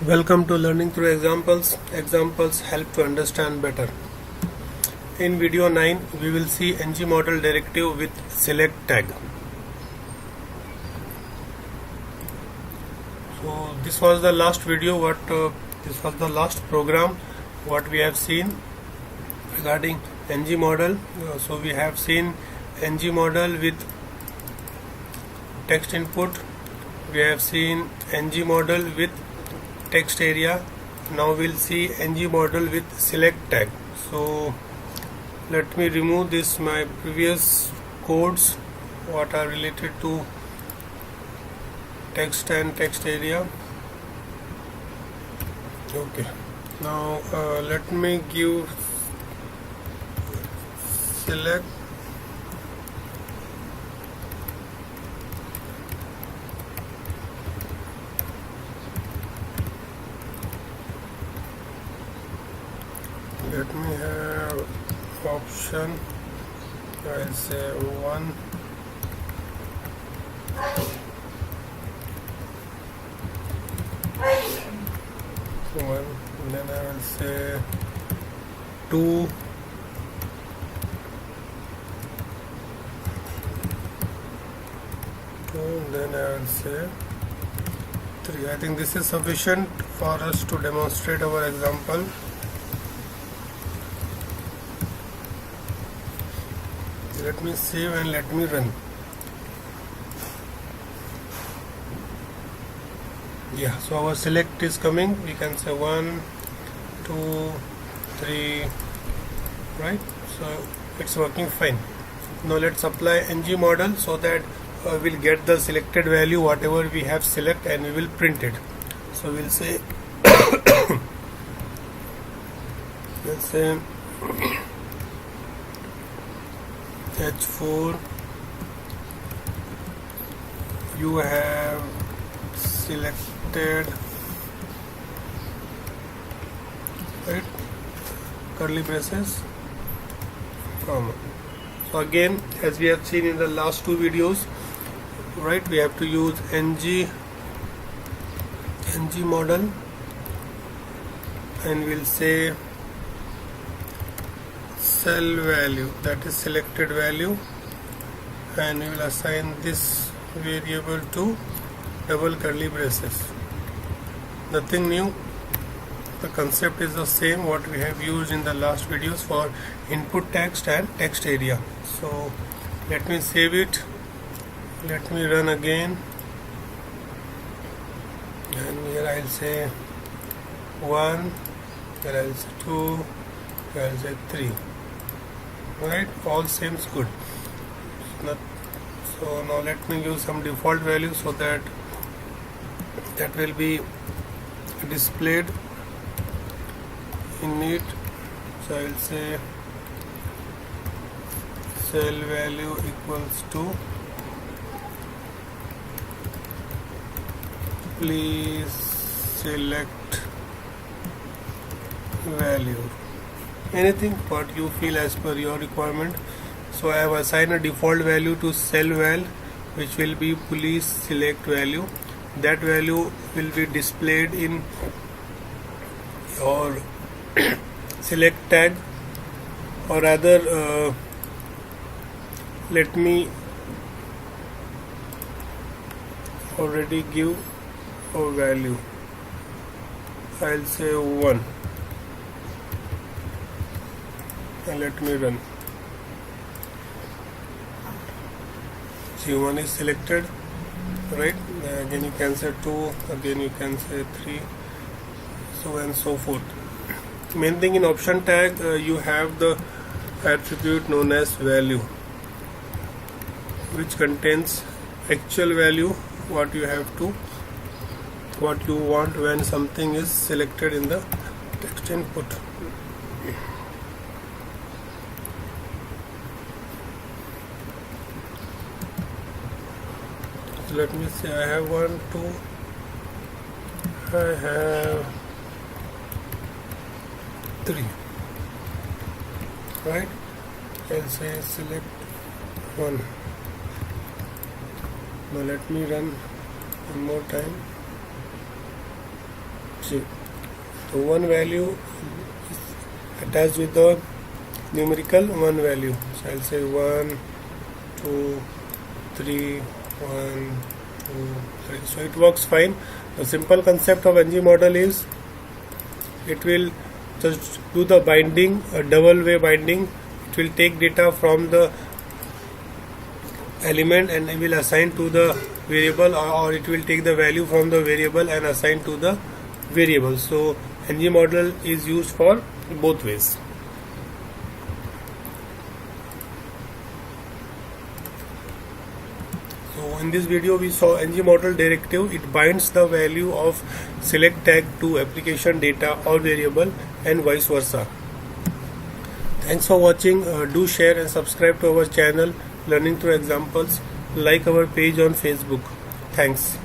Welcome to Learning Through Examples. Examples help to understand better. In video 9, we will see ng model directive with select tag. So this was the last video. This was the last program what we have seen regarding ng model. So we have seen ng model with text input. We have seen ng model with text area. Now we'll see ng model with select tag. So let me remove this my previous codes what are related to text and text area. Okay, now let me give select let me have option. I'll say 1 1, then I will say 2 then I will say 3. I think this is sufficient for us to demonstrate our example. Let me save and let me run. Yeah, so our select is coming. We can say 1 2 3, right? So it's working fine. Now let's apply ng model so that we'll get the selected value whatever we have select and we will print it. So we'll say let's say H4 you have selected, right, curly braces, comma. So again, as we have seen in the last two videos, right, we have to use ng model and we'll say cell value, that is selected value, and we will assign this variable to double curly braces. Nothing new, the concept is the same what we have used in the last videos for input text and text area. So let me save it, let me run again, and here I'll say 1, here I'll say 2, here I'll say 3. Right, all seems good. So now let me use some default value so that will be displayed in it. So I will say cell value equals to please select value, anything what you feel as per your requirement. So I have assigned a default value to cell val which will be please select value. That value will be displayed in your select tag, or rather let me already give a value. I'll say 1 and let me run. See, 1 is selected, right? Again you can say 2, again you can say 3, so and so forth. Main thing in option tag, you have the attribute known as value which contains actual value what you want when something is selected in the text input. So let me say I have 1 2, I have 3, right? I'll say select 1. Now let me run one more time. So one value is attached with the numerical one value. So I'll say 1, 2, 3, 1, 2, 3. So it works fine. The simple concept of NG model is it will just do the binding, a double way binding. It will take data from the element and it will assign to the variable, or it will take the value from the variable and assign to the variable. So NG model is used for both ways. So in this video we saw NG model directive. It binds the value of select tag to application data or variable and vice versa. Thanks for watching. Do share and subscribe to our channel Learning Through Examples. Like our page on Facebook. Thanks.